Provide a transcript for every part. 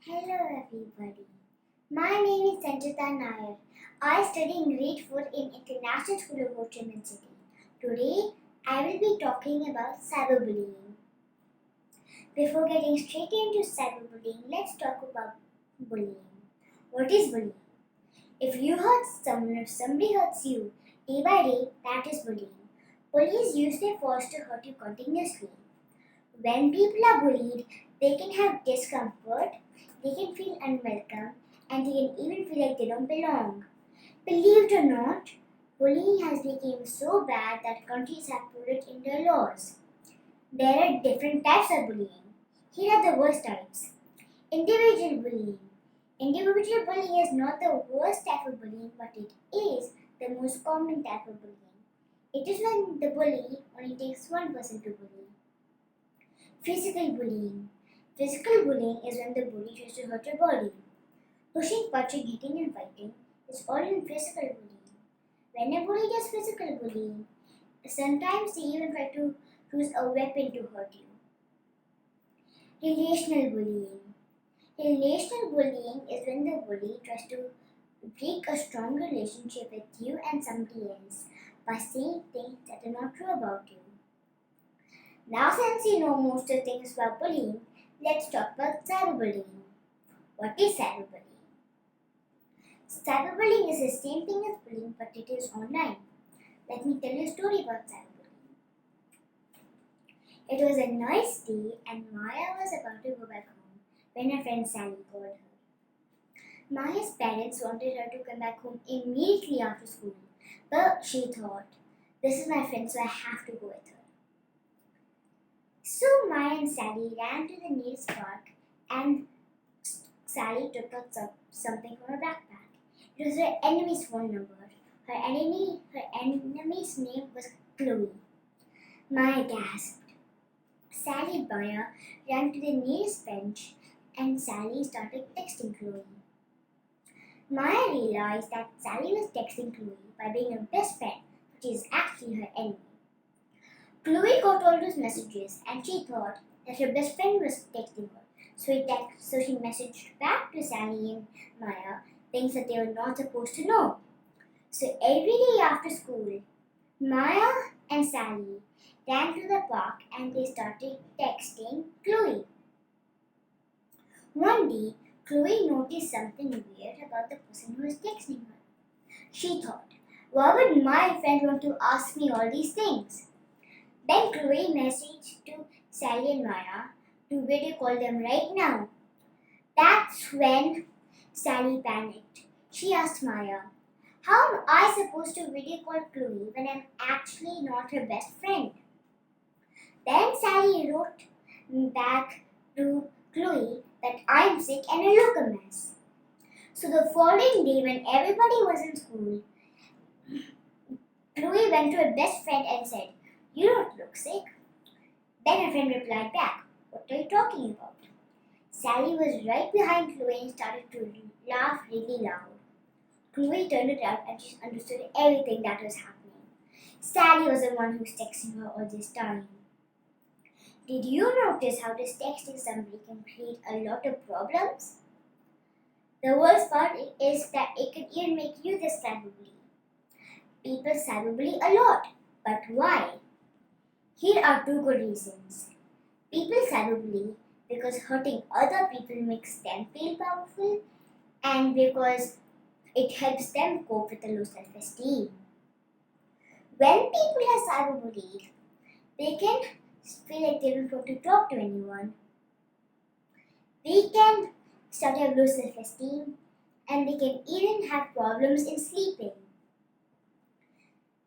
Hello everybody. My name is Sanchita Nair. I study in grade 4 in International School of HCMC. Today I will be talking about cyberbullying. Before getting straight into cyberbullying, let's talk about bullying. What is bullying? If somebody hurts you day by day, that is bullying. Bullies use their force to hurt you continuously. When people are bullied, they can have discomfort, they can feel unwelcome, and they can even feel like they don't belong. Believe it or not, bullying has become so bad that countries have put it in their laws. There are different types of bullying. Here are the worst types. Individual bullying. Individual bullying is not the worst type of bullying, but it is the most common type of bullying. It is when the bully only takes one person to bully. Physical bullying. Physical bullying is when the bully tries to hurt your body. Pushing, punching, hitting, and fighting is all in physical bullying. When a bully does physical bullying, sometimes they even try to use a weapon to hurt you. Relational bullying. Relational bullying is when the bully tries to break a strong relationship with you and somebody else by saying things that are not true about you. Now, since you know most of the things about bullying, let's talk about cyberbullying. What is cyberbullying? Cyberbullying is the same thing as bullying, but it is online. Let me tell you a story about cyberbullying. It was a nice day, and Maya was about to go back home when her friend Sally called her. Maya's parents wanted her to come back home immediately after school, but she thought, this is my friend, so I have to go with her. So Maya and Sally ran to the nearest park, and Sally took out something from her backpack. It was her enemy's phone number. Her enemy's name was Chloe. Maya gasped. Sally and Maya ran to the nearest bench, and Sally started texting Chloe. Maya realized that Sally was texting Chloe by being her best friend, which is actually her enemy. Chloe got all those messages and she thought that her best friend was texting her. So she messaged back to Sally and Maya things that they were not supposed to know. So every day after school, Maya and Sally ran to the park and they started texting Chloe. One day, Chloe noticed something weird about the person who was texting her. She thought, why would my friend want to ask me all these things? Then Chloe messaged to Sally and Maya to video call them right now. That's when Sally panicked. She asked Maya, how am I supposed to video call Chloe when I'm actually not her best friend? Then Sally wrote back to Chloe that I'm sick and I look a mess. So the following day when everybody was in school, Chloe went to her best friend and said, you don't look sick. Then her friend replied back, what are you talking about? Sally was right behind Chloe and started to laugh really loud. Chloe turned it out and she understood everything that was happening. Sally was the one who was texting her all this time. Did you notice how this texting somebody can create a lot of problems? The worst part is that it can even make you the cyberbully. People cyberbully a lot, but why? Here are two good reasons. People cyberbully because hurting other people makes them feel powerful and because it helps them cope with a low self-esteem. When people are cyberbullied, they can feel like they don't want to talk to anyone. They can start to have low self-esteem and they can even have problems in sleeping.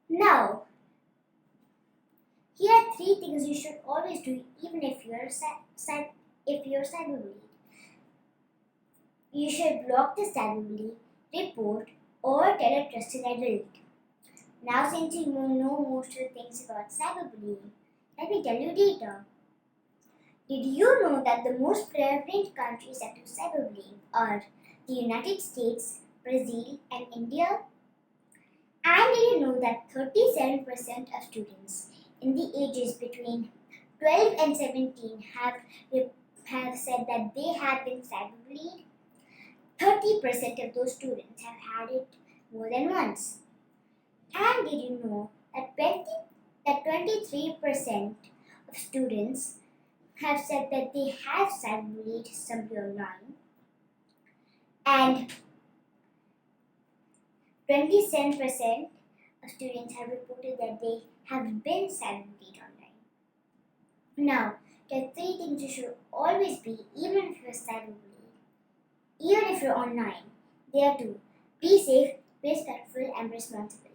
Now, here are three things you should always do even if you're cyberbullied. You should block the cyberbully, report, or tell a trusted adult. Now since you know most of the things about cyberbullying, let me tell you data. Did you know that the most prevalent countries that do cyberbullying are the United States, Brazil, and India? And did you know that 37% of students in the ages between 12 and 17 have said that they have been cyberbullied, 30% of those students have had it more than once. And did you know that 23% of students have said that they have cyberbullied somebody online, and 27% of students have reported that they have been cyberbullied online. Now, there are three things you should always be, even if you're cyberbullied, even if you're online. There are two: be safe, be respectful, and responsible.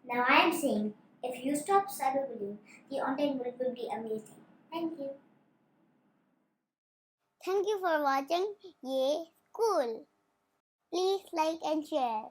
Now, I am saying, if you stop cyberbullying, the online world will be amazing. Thank you. Thank you for watching Yayskool. Please like and share.